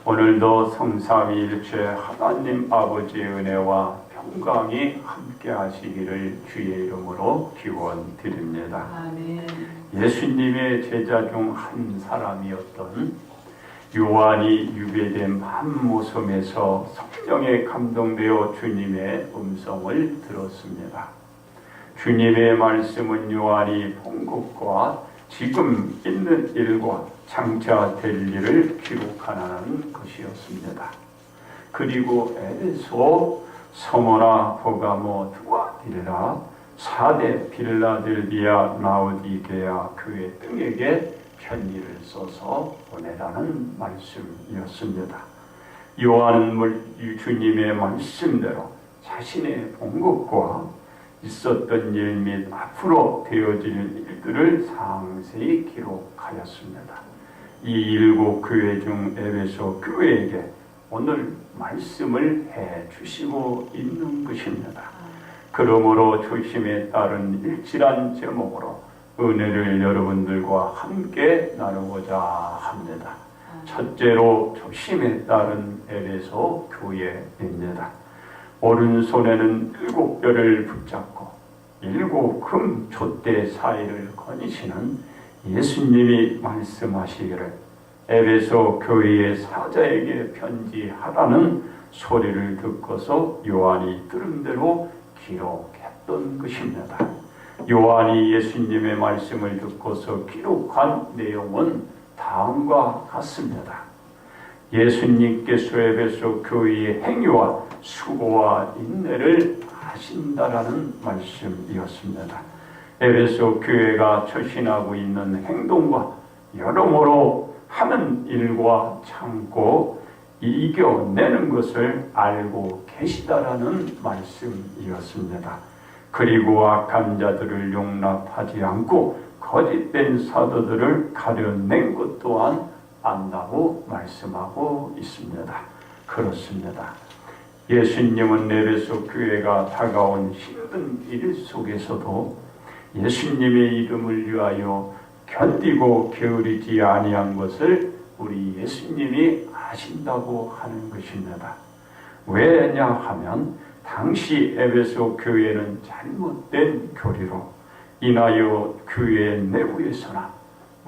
오늘도 성삼위일체 하나님 아버지의 은혜와 평강이 함께 하시기를 주의 이름으로 기원드립니다. 아멘. 예수님의 제자 중 한 사람이었던 요한이 유배된 밤모섬에서 성령에 감동되어 주님의 음성을 들었습니다. 주님의 말씀은 요한이 본 것과 지금 있는 일과 장차 될 일을 기록하는 것이었습니다. 그리고 에베소, 서머나, 버가모, 두아디라, 사대, 빌라델비아, 라오디게아 교회 등에게 편지를 써서 보내라는 말씀이었습니다. 요한은 주님의 말씀대로 자신의 본 것과 있었던 일 및 앞으로 되어질 일들을 상세히 기록하였습니다. 이 일곱 교회 중 에베소 교회에게 오늘 말씀을 해주시고 있는 것입니다. 그러므로 조심에 따른 일칠한 제목으로 은혜를 여러분들과 함께 나누고자 합니다. 첫째로 조심에 따른 에베소 교회입니다. 오른손에는 7뼈를 붙잡고 7 금 촛대 사이를 거니시는 예수님이 말씀하시기를 에베소 교회의 사자에게 편지하라는 소리를 듣고서 요한이 들은 대로 기록했던 것입니다. 요한이 예수님의 말씀을 듣고서 기록한 내용은 다음과 같습니다. 예수님께서 에베소 교회의 행위와 수고와 인내를 하신다라는 말씀이었습니다. 에베소 교회가 처신하고 있는 행동과 여러모로 하는 일과 참고 이겨내는 것을 알고 계시다라는 말씀이었습니다. 그리고 악한 자들을 용납하지 않고 거짓된 사도들을 가려낸 것 또한 안다고 말씀하고 있습니다. 그렇습니다. 예수님은 에베소 교회가 다가온 힘든 일 속에서도 예수님의 이름을 위하여 견디고 게으르지 아니한 것을 우리 예수님이 아신다고 하는 것입니다. 왜냐하면 당시 에베소 교회는 잘못된 교리로 인하여 교회 내부에서나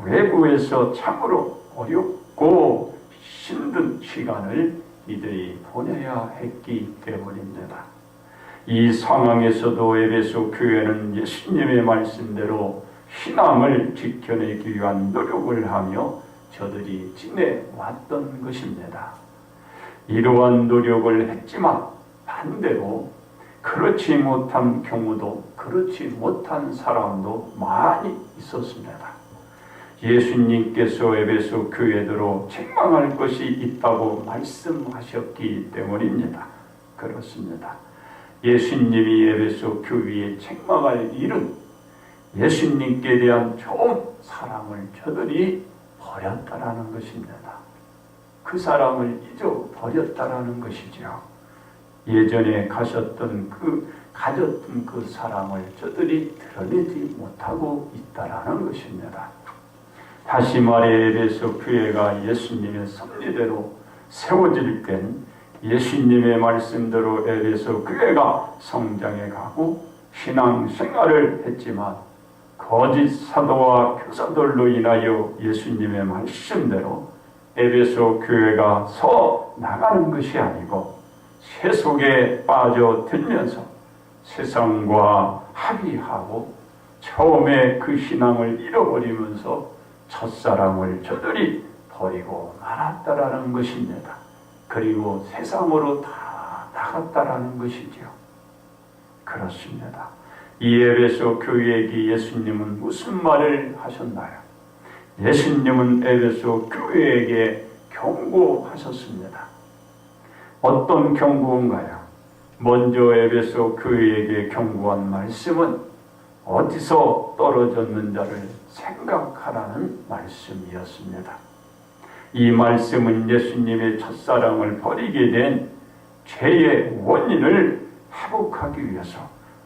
외부에서 참으로 어렵고 힘든 시간을 이들이 보내야 했기 때문입니다. 이 상황에서도 에베소 교회는 예수님의 말씀대로 신앙을 지켜내기 위한 노력을 하며 저들이 지내왔던 것입니다. 이러한 노력을 했지만 반대로 그렇지 못한 경우도 그렇지 못한 사람도 많이 있었습니다. 예수님께서 에베소 교회대로 책망할 것이 있다고 말씀하셨기 때문입니다. 그렇습니다. 예수님이 에베소 교회에 책망할 일은 예수님께 대한 좋은 사랑을 저들이 버렸다라는 것입니다. 그 사랑을 잊어버렸다라는 것이죠. 예전에 가졌던 그 사랑을 저들이 드러내지 못하고 있다라는 것입니다. 다시 말해 에베소 교회가 예수님의 섭리대로 세워질 땐 예수님의 말씀대로 에베소 교회가 성장해 가고 신앙생활을 했지만 거짓 사도와 교사들로 인하여 예수님의 말씀대로 에베소 교회가 서 나가는 것이 아니고 세속에 빠져들면서 세상과 합의하고 처음에 그 신앙을 잃어버리면서 첫사랑을 저들이 버리고 말았다라는 것입니다. 그리고 세상으로 다 나갔다라는 것이죠. 그렇습니다. 이 에베소 교회에게 예수님은 무슨 말을 하셨나요? 예수님은 에베소 교회에게 경고하셨습니다. 어떤 경고인가요? 먼저 에베소 교회에게 경고한 말씀은 어디서 떨어졌는지를 생각하라는 말씀이었습니다. 이 말씀은 예수님의 첫사랑을 버리게 된 죄의 원인을 회복하기 위해서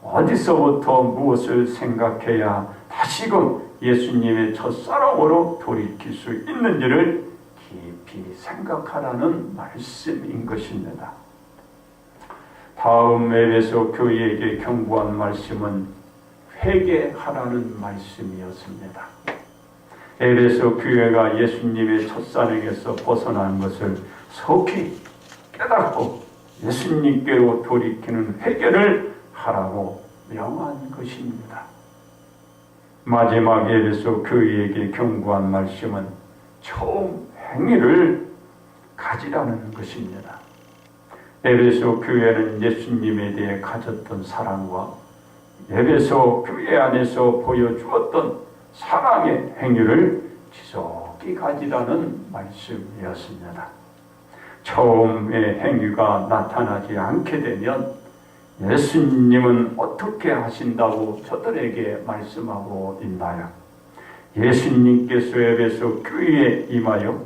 어디서부터 무엇을 생각해야 다시금 예수님의 첫사랑으로 돌이킬 수 있는지를 깊이 생각하라는 말씀인 것입니다. 다음 에베소 교회에게 경고한 말씀은 회개하라는 말씀이었습니다. 에베소 교회가 예수님의 첫사랑에서 벗어난 것을 속히 깨닫고 예수님께로 돌이키는 회개를 하라고 명한 것입니다. 마지막 에베소 교회에게 경고한 말씀은 처음 행위를 가지라는 것입니다. 에베소 교회는 예수님에 대해 가졌던 사랑과 에베소 교회 안에서 보여주었던 사랑의 행위를 지속히 가지라는 말씀이었습니다. 처음의 행위가 나타나지 않게 되면 예수님은 어떻게 하신다고 저들에게 말씀하고 있나요? 예수님께서 에베소 교회에 임하여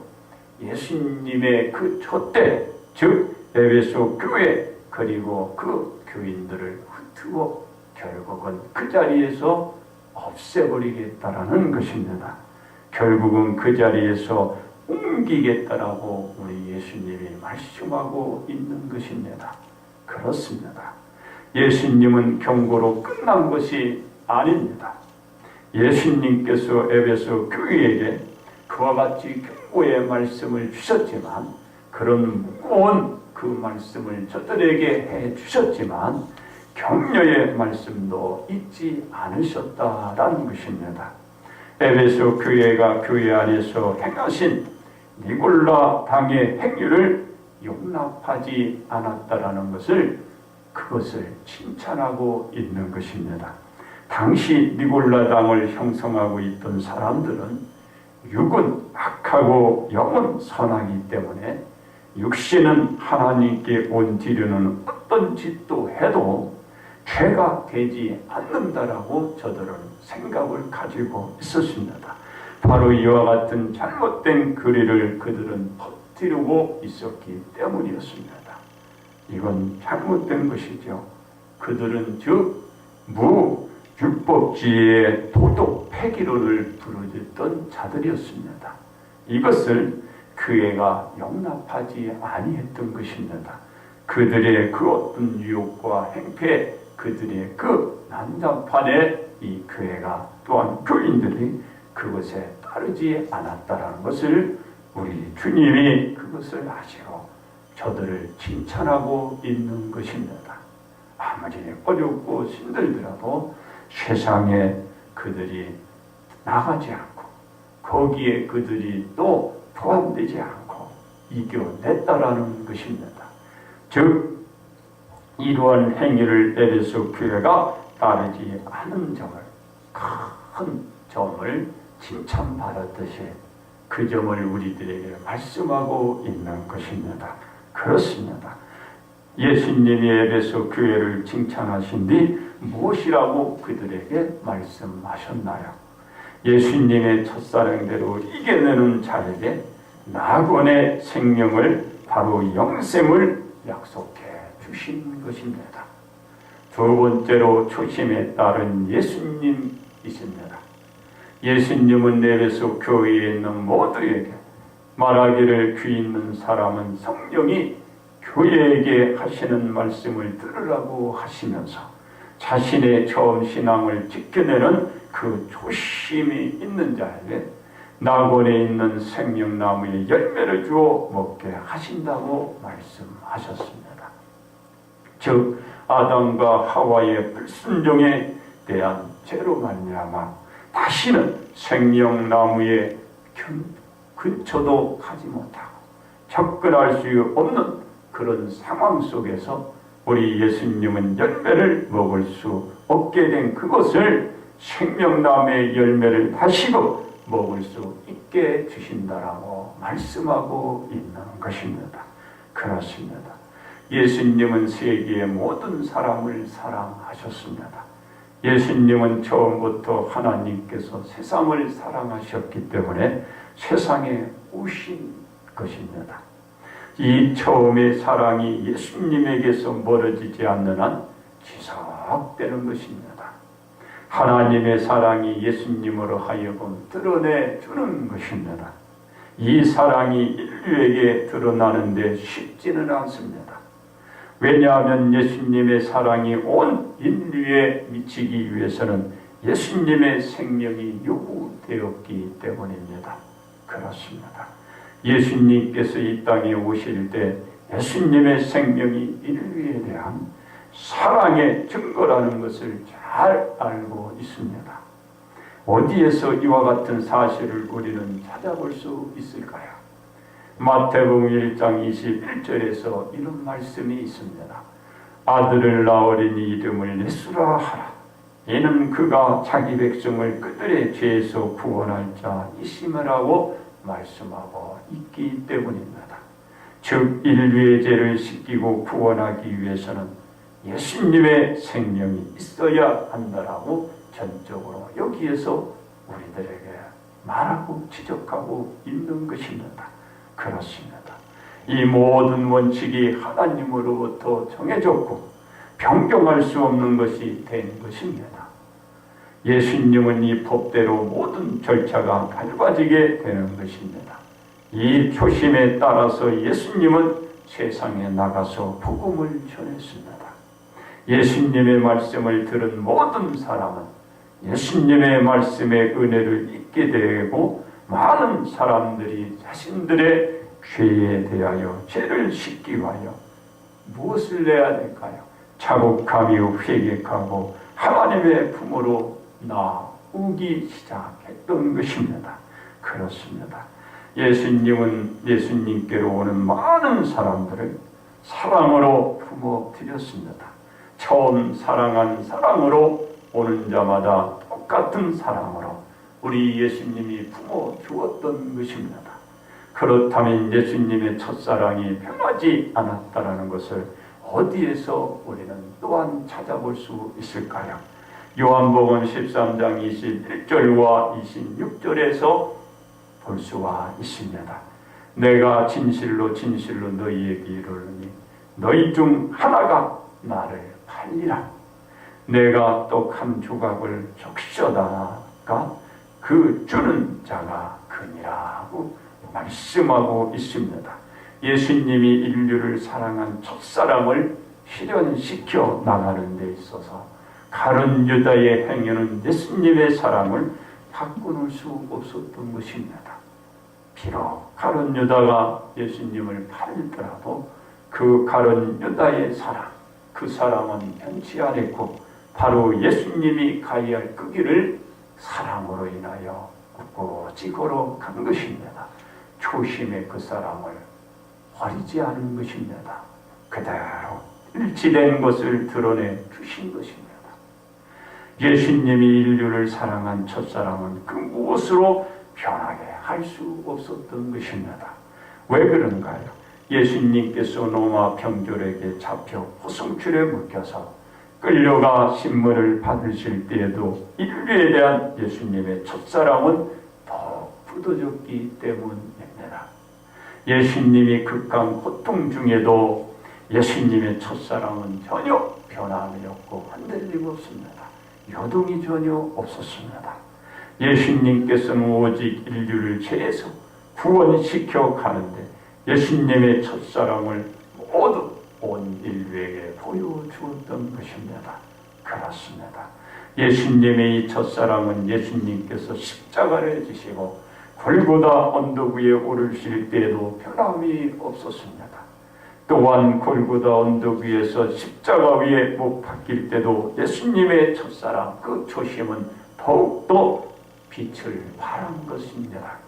예수님의 그 촛대, 즉 에베소 교회 그리고 그 교인들을 흩트워 결국은 그 자리에서 없애버리겠다라는 것입니다. 결국은 그 자리에서 옮기겠다라고 우리 예수님이 말씀하고 있는 것입니다. 그렇습니다. 예수님은 경고로 끝난 것이 아닙니다. 예수님께서 에베소 교회에게 그와 같이 경고의 말씀을 주셨지만, 그런 무거운 그 말씀을 저들에게 해 주셨지만 격려의 말씀도 잊지 않으셨다라는 것입니다. 에베소 교회가 교회 안에서 행하신 니골라 당의 행위를 용납하지 않았다라는 것을, 그것을 칭찬하고 있는 것입니다. 당시 니골라 당을 형성하고 있던 사람들은 육은 악하고 영은 선하기 때문에 육신은 하나님께 온디려는 어떤 짓도 해도 죄가 되지 않는다라고 저들은 생각을 가지고 있었습니다. 바로 이와 같은 잘못된 교리를 그들은 퍼뜨리고 있었기 때문이었습니다. 이건 잘못된 것이죠. 그들은 즉 무율법주의의 도덕 폐기론을 부르짖던 자들이었습니다. 이것을 교회가 용납하지 아니했던 것입니다. 그들의 그 어떤 유혹과 행패, 그들의 그 난장판에 이 교회가 또한 교인들이 그것에 따르지 않았다라는 것을 우리 주님이 그것을 아시고 저들을 칭찬하고 있는 것입니다. 아무리 어렵고 힘들더라도 세상에 그들이 나가지 않고 거기에 그들이 또 포함되지 않고 이겨냈다라는 것입니다. 즉 이러한 행위를 에베소 교회가 따르지 않은 점을, 큰 점을 칭찬받았듯이 그 점을 우리들에게 말씀하고 있는 것입니다. 그렇습니다. 예수님이 에베소 교회를 칭찬하신 뒤 무엇이라고 그들에게 말씀하셨나요? 예수님의 첫사랑대로 이겨내는 자에게 낙원의 생명을, 바로 영생을 약속해 주신 것입니다. 두 번째로 초심에 따른 예수님이십니다. 예수님은 에베소 교회에 있는 모두에게 말하기를, 귀 있는 사람은 성령이 교회에게 하시는 말씀을 들으라고 하시면서 자신의 처음 신앙을 지켜내는 그 조심이 있는 자에게 낙원에 있는 생명나무의 열매를 주어 먹게 하신다고 말씀하셨습니다. 즉 아담과 하와의 불순종에 대한 죄로 말미암아 다시는 생명나무의 근처도 가지 못하고 접근할 수 없는 그런 상황 속에서 우리 예수님은 열매를 먹을 수 없게 된 그것을, 생명나무의 열매를 다시금 먹을 수 있게 주신다라고 말씀하고 있는 것입니다. 그렇습니다. 예수님은 세계의 모든 사람을 사랑하셨습니다. 예수님은 처음부터 하나님께서 세상을 사랑하셨기 때문에 세상에 오신 것입니다. 이 처음의 사랑이 예수님에게서 멀어지지 않는 한 지속되는 것입니다. 하나님의 사랑이 예수님으로 하여금 드러내 주는 것입니다. 이 사랑이 인류에게 드러나는데 쉽지는 않습니다. 왜냐하면 예수님의 사랑이 온 인류에 미치기 위해서는 예수님의 생명이 요구되었기 때문입니다. 그렇습니다. 예수님께서 이 땅에 오실 때 예수님의 생명이 인류에 대한 사랑의 증거라는 것을 잘 알고 있습니다. 어디에서 이와 같은 사실을 우리는 찾아볼 수 있을까요? 마태복음 1장 21절에서 이런 말씀이 있습니다. 아들을 낳으리니 이름을 예수라 하라. 이는 그가 자기 백성을 그들의 죄에서 구원할 자이심이라고 말씀하고 있기 때문입니다. 즉 인류의 죄를 씻기고 구원하기 위해서는 예수님의 생명이 있어야 한다라고 전적으로 여기에서 우리들에게 말하고 지적하고 있는 것입니다. 그렇습니다. 이 모든 원칙이 하나님으로부터 정해졌고 변경할 수 없는 것이 된 것입니다. 예수님은 이 법대로 모든 절차가 밟아지게 되는 것입니다. 이 초심에 따라서 예수님은 세상에 나가서 복음을 전했습니다. 예수님의 말씀을 들은 모든 사람은 예수님의 말씀의 은혜를 잊게 되고 많은 사람들이 자신들의 죄에 대하여 죄를 씻기 위하여 무엇을 내야 될까요? 자복하며 회개하고 하나님의 품으로 나오기 시작했던 것입니다. 그렇습니다. 예수님은 예수님께로 오는 많은 사람들을 사랑으로 품어드렸습니다. 처음 사랑한 사랑으로 오는 자마다 똑같은 사랑으로 우리 예수님이 품어주었던 것입니다. 그렇다면 예수님의 첫사랑이 변하지 않았다는 것을 어디에서 우리는 또한 찾아볼 수 있을까요? 요한복음 13장 21절과 26절에서 볼 수가 있습니다. 내가 진실로 진실로 너희에게 이르노니 너희 중 하나가 나를 팔리라. 내가 떡 한 조각을 적셔다가 그 주는 자가 그니라고 말씀하고 있습니다. 예수님이 인류를 사랑한 첫사랑을 실현시켜 나가는 데 있어서 가룟 유다의 행위는 예수님의 사랑을 바꿔놓을 수 없었던 것입니다. 비록 가룟 유다가 예수님을 팔더라도 그 가룟 유다의 사랑, 그 사랑은 변치 않았고 바로 예수님이 가야 할 그 길을 사랑으로 인하여 꿋꿋이 걸어간 것입니다. 초심의 그 사랑을 버리지 않은 것입니다. 그대로 일치된 것을 드러내 주신 것입니다. 예수님이 인류를 사랑한 첫사랑은 그 무엇으로 변하게 할 수 없었던 것입니다. 왜 그런가요? 예수님께서 로마 병졸에게 잡혀 포승줄에 묶여서 끌려가 신문을 받으실 때에도 인류에 대한 예수님의 첫사랑은 더 굳어졌기 때문입니다. 예수님이 극한 고통 중에도 예수님의 첫사랑은 전혀 변함이 없고 흔들림 없습니다. 요동이 전혀 없었습니다. 예수님께서는 오직 인류를 죄에서 구원시켜 가는데 예수님의 첫사랑을 모두 온 인류에게 보여주었던 것입니다. 그렇습니다. 예수님의 이 첫사랑은 예수님께서 십자가를 지시고 골고다 언덕 위에 오르실 때에도 변함이 없었습니다. 또한 골고다 언덕 위에서 십자가 위에 못 박힐 때도 예수님의 첫사랑 그 초심은 더욱더 빛을 발한 것입니다.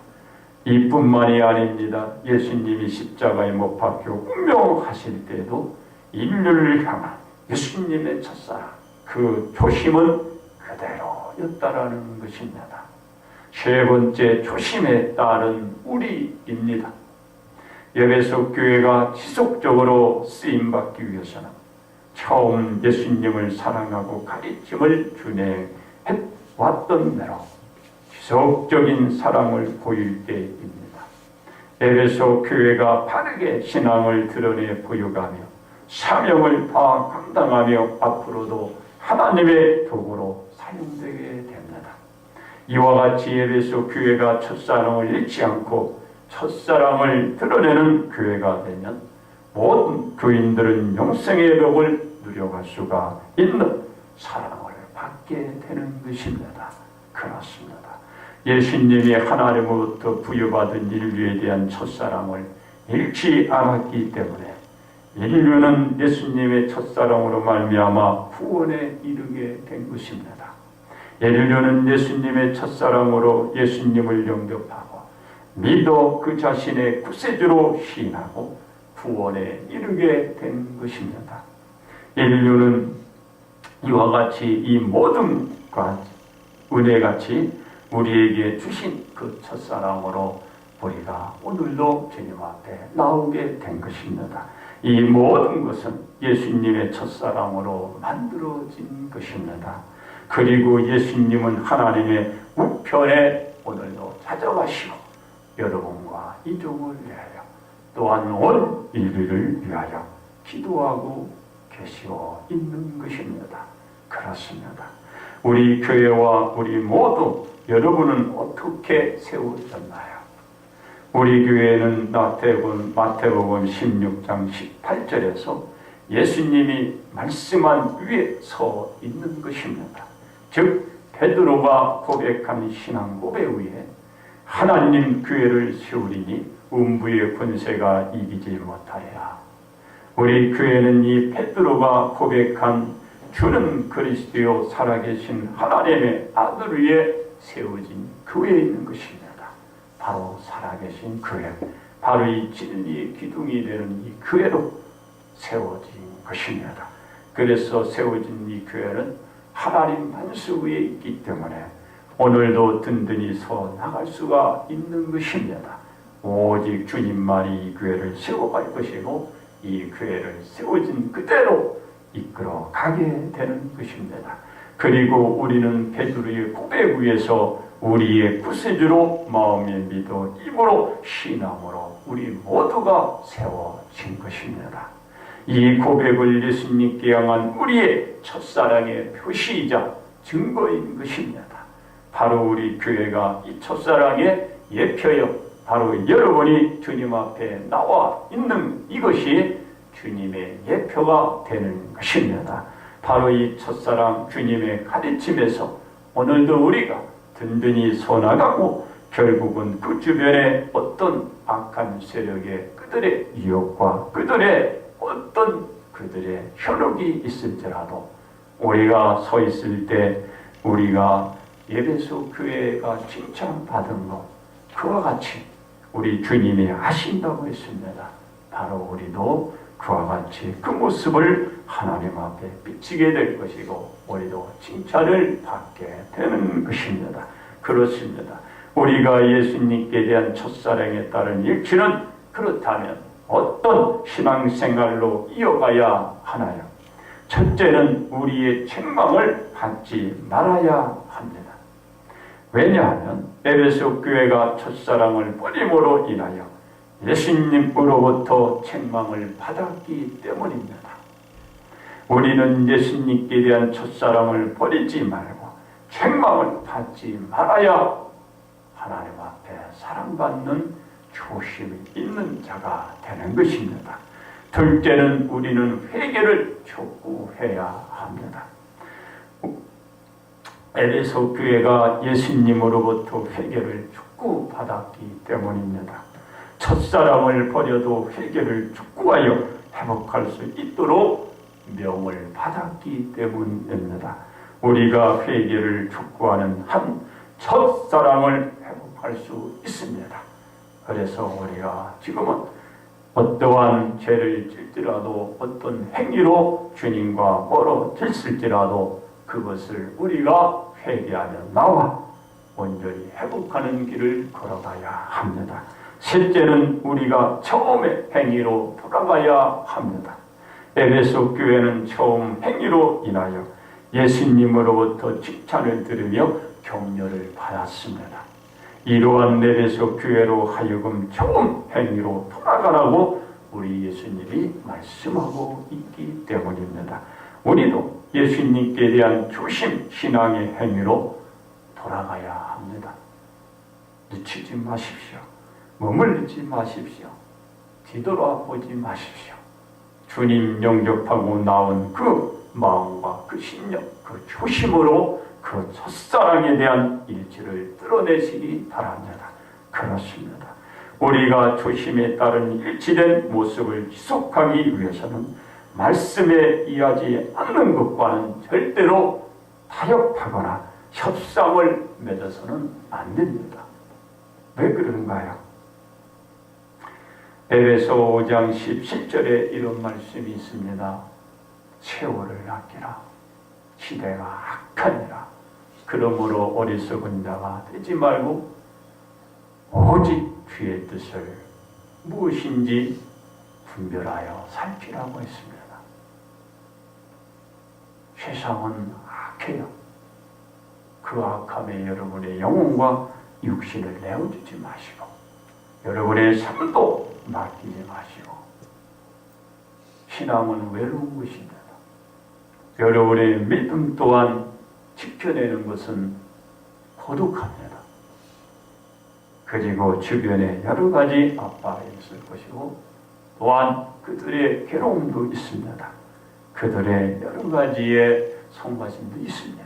이뿐만이 아닙니다. 예수님이 십자가에 못 박혀 운명하실 때도 인류를 향한 예수님의 첫사랑 그 초심은 그대로였다라는 것입니다. 세 번째 초심에 따른 우리입니다. 에베소 교회가 지속적으로 쓰임받기 위해서는 처음 예수님을 사랑하고 가르침을 준행해왔던 대로 지속적인 사랑을 보일 때입니다. 에베소 교회가 바르게 신앙을 드러내 보여가며 사명을 다 감당하며 앞으로도 하나님의 도구로 사용되게 됩니다. 이와 같이 에베소 교회가 첫사랑을 잃지 않고 첫사랑을 드러내는 교회가 되면 모든 교인들은 영생의 벽을 누려갈 수가 있는 사랑을 받게 되는 것입니다. 그렇습니다. 예수님이 하나님으로부터 부여받은 인류에 대한 첫사랑을 잃지 않았기 때문에 인류는 예수님의 첫사랑으로 말미암아 구원에 이르게 된 것입니다. 인류는 예수님의 첫사랑으로 예수님을 영접하고 믿어 그 자신의 구세주로 시인하고 구원에 이르게 된 것입니다. 인류는 이와 같이 이 모든 은혜같이 우리에게 주신 그 첫사랑으로 우리가 오늘도 주님 앞에 나오게 된 것입니다. 이 모든 것은 예수님의 첫사랑으로 만들어진 것입니다. 그리고 예수님은 하나님의 우편에 오늘도 찾아가시고 여러분과 이 종을 위하여 또한 온 인류를 위하여 기도하고 계시고 있는 것입니다. 그렇습니다. 우리 교회와 우리 모두 여러분은 어떻게 세워졌나요? 우리 교회는 마태복음 16장 18절에서 예수님이 말씀한 위에 서 있는 것입니다. 즉 베드로가 고백한 신앙 고백 위에 하나님 교회를 세우리니 음부의 권세가 이기지 못하리라. 우리 교회는 이 베드로가 고백한 주는 그리스도요 살아계신 하나님의 아들 위에 세워진 교회에 있는 것입니다. 바로 살아계신 교회, 바로 이 진리의 기둥이 되는 이 교회로 세워진 것입니다. 그래서 세워진 이 교회는 하나님 만수 위에 있기 때문에 오늘도 든든히 서 나갈 수가 있는 것입니다. 오직 주님만이 이 교회를 세워갈 것이고 이 교회를 세워진 그대로 이끌어 가게 되는 것입니다. 그리고 우리는 베드로의 고백 위에서 우리의 구세주로 마음에 믿어 입으로 신앙으로 우리 모두가 세워진 것입니다. 이 고백을 예수님께 향한 우리의 첫사랑의 표시이자 증거인 것입니다. 바로 우리 교회가 이 첫사랑의 예표여 바로 여러분이 주님 앞에 나와 있는 이것이 주님의 예표가 되는 것입니다. 바로 이 첫사랑 주님의 가르침에서 오늘도 우리가 든든히 서나가고 결국은 그 주변에 어떤 악한 세력의 그들의 유혹과 그들의 어떤 그들의 현혹이 있을지라도 우리가 서 있을 때 우리가 에베소 교회가 칭찬받은 것 그와 같이 우리 주님이 하신다고 했습니다. 바로 우리도 그와 같이 그 모습을 하나님 앞에 비치게 될 것이고 우리도 칭찬을 받게 되는 것입니다. 그렇습니다. 우리가 예수님께 대한 첫사랑에 따른 일치는 그렇다면 어떤 신앙생활로 이어가야 하나요? 첫째는 우리의 책망을 받지 말아야 합니다. 왜냐하면 에베소 교회가 첫사랑을 버림으로 인하여 예수님으로부터 책망을 받았기 때문입니다. 우리는 예수님께 대한 첫사랑을 버리지 말고 책망을 받지 말아야 하나님 앞에 사랑받는 조심이 있는 자가 되는 것입니다. 둘째는 우리는 회개를 촉구해야 합니다. 에베소 교회가 예수님으로부터 회개를 촉구받았기 때문입니다. 첫사랑을 버려도 회개를 촉구하여 회복할 수 있도록 명을 받았기 때문입니다. 우리가 회개를 촉구하는 한 첫사랑을 회복할 수 있습니다. 그래서 우리가 지금은 어떠한 죄를 질지라도 어떤 행위로 주님과 멀어졌을지라도 그것을 우리가 회개하며 나와 온전히 회복하는 길을 걸어가야 합니다. 셋째는 우리가 처음의 행위로 돌아가야 합니다. 에베소 교회는 처음 행위로 인하여 예수님으로부터 칭찬을 들으며 격려를 받았습니다. 이러한 에베소 교회로 하여금 처음 행위로 돌아가라고 우리 예수님이 말씀하고 있기 때문입니다. 우리도 예수님께 대한 조심 신앙의 행위로 돌아가야 합니다. 늦추지 마십시오. 머물지 마십시오. 뒤돌아보지 마십시오. 주님 영접하고 나온 그 마음과 그 신념, 그 초심으로 그 첫사랑에 대한 일치를 드러내시기 바랍니다. 그렇습니다. 우리가 초심에 따른 일치된 모습을 지속하기 위해서는 말씀에 이하지 않는 것과는 절대로 타협하거나 협상을 맺어서는 안 됩니다. 왜 그런가요? 에베소 5장 17절에 이런 말씀이 있습니다. 세월을 아끼라. 시대가 악하니라. 그러므로 어리석은 자가 되지 말고 오직 주의 뜻을 무엇인지 분별하여 살피라고 했습니다. 세상은 악해요. 그 악함에 여러분의 영혼과 육신을 내어주지 마시고 여러분의 삶도 맡기지 마시고 신앙은 외로운 것입니다. 여러분의 믿음 또한 지켜내는 것은 고독합니다. 그리고 주변에 여러 가지 압박이 있을 것이고 또한 그들의 괴로움도 있습니다. 그들의 여러 가지의 송가심도 있습니다.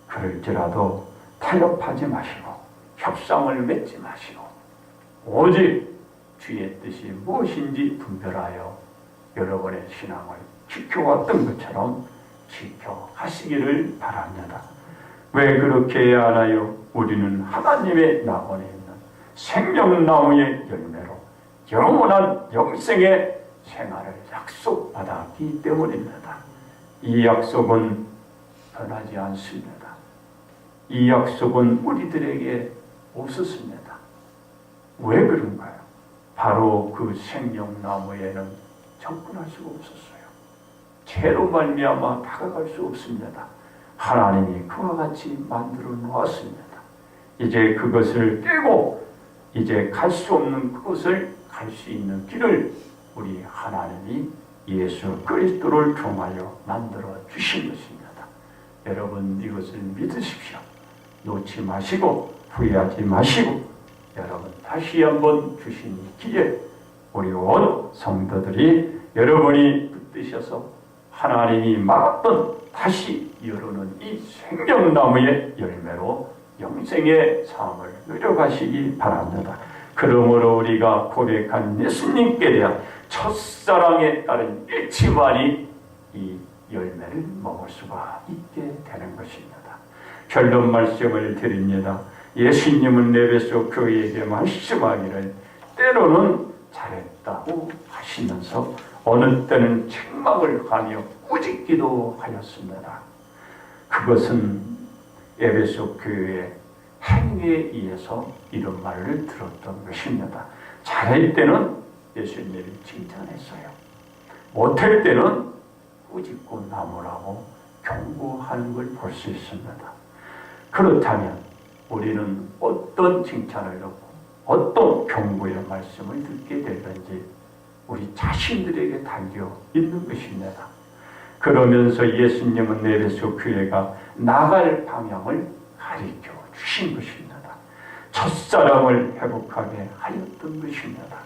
그럴지라도 타협하지 마시고 협상을 맺지 마시고 오직 주의 뜻이 무엇인지 분별하여 여러분의 신앙을 지켜왔던 것처럼 지켜가시기를 바랍니다. 왜 그렇게 해야 하나요? 우리는 하나님의 낙원에 있는 생명나무의 열매로 영원한 영생의 생활을 약속받았기 때문입니다. 이 약속은 변하지 않습니다. 이 약속은 우리들에게 없었습니다. 왜 그런가요? 바로 그 생명나무에는 접근할 수가 없었어요. 죄로 말미암아 다가갈 수 없습니다. 하나님이 그와 같이 만들어 놓았습니다. 이제 그것을 깨고 이제 갈 수 없는 그것을 갈 수 있는 길을 우리 하나님이 예수 그리스도를 통하여 만들어 주신 것입니다. 여러분 이것을 믿으십시오. 놓지 마시고 후회하지 마시고 여러분 다시 한번 주신 기회 우리 온 성도들이 여러분이 붙드셔서 하나님이 막았던 다시 열어놓은 이 생명나무의 열매로 영생의 삶을 누려가시기 바랍니다. 그러므로 우리가 고백한 예수님께 대한 첫사랑에 따른 일치만이 이 열매를 먹을 수가 있게 되는 것입니다. 결론 말씀을 드립니다. 예수님은 에베소 교회에게 말씀하기를 때로는 잘했다고 하시면서 어느 때는 책망을 하며 꾸짖기도 하였습니다. 그것은 에베소 교회의 행위에 의해서 이런 말을 들었던 것입니다. 잘할 때는 예수님을 칭찬했어요. 못할 때는 꾸짖고 나무라고 경고하는 걸 볼 수 있습니다. 그렇다면 우리는 어떤 칭찬을 듣고 어떤 경고의 말씀을 듣게 되는지 우리 자신들에게 달려 있는 것입니다. 그러면서 예수님은 에베소 교회가 나갈 방향을 가르쳐 주신 것입니다. 첫사랑을 회복하게 하였던 것입니다.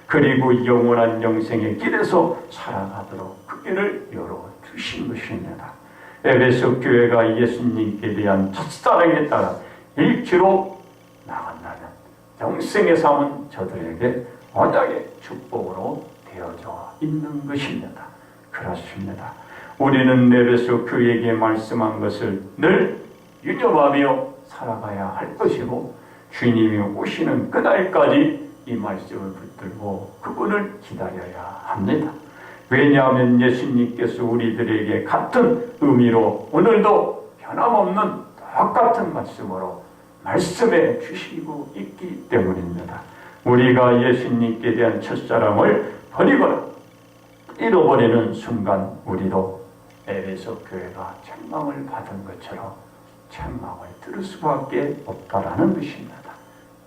그리고 영원한 영생의 길에서 살아가도록 그 길을 열어주신 것입니다. 에베소 교회가 예수님께 대한 첫사랑에 따라 일치로 나간다면 영생의 삶은 저들에게 언약의 축복으로 되어져 있는 것입니다. 그렇습니다. 우리는 에베소 교회에게 말씀한 것을 늘 유념하며 살아가야 할 것이고 주님이 오시는 그날까지 이 말씀을 붙들고 그분을 기다려야 합니다. 왜냐하면 예수님께서 우리들에게 같은 의미로 오늘도 변함없는 똑같은 말씀으로 말씀해 주시고 있기 때문입니다. 우리가 예수님께 대한 첫사랑을 버리거나 잃어버리는 순간 우리도 에베소 교회가 책망을 받은 것처럼 책망을 들을 수밖에 없다라는 것입니다.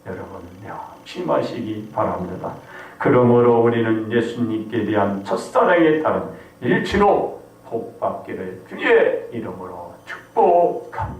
여러분 명심하시기 바랍니다. 그러므로 우리는 예수님께 대한 첫사랑에 따른 일치로 복받기를 주의 이름으로 축복합니다.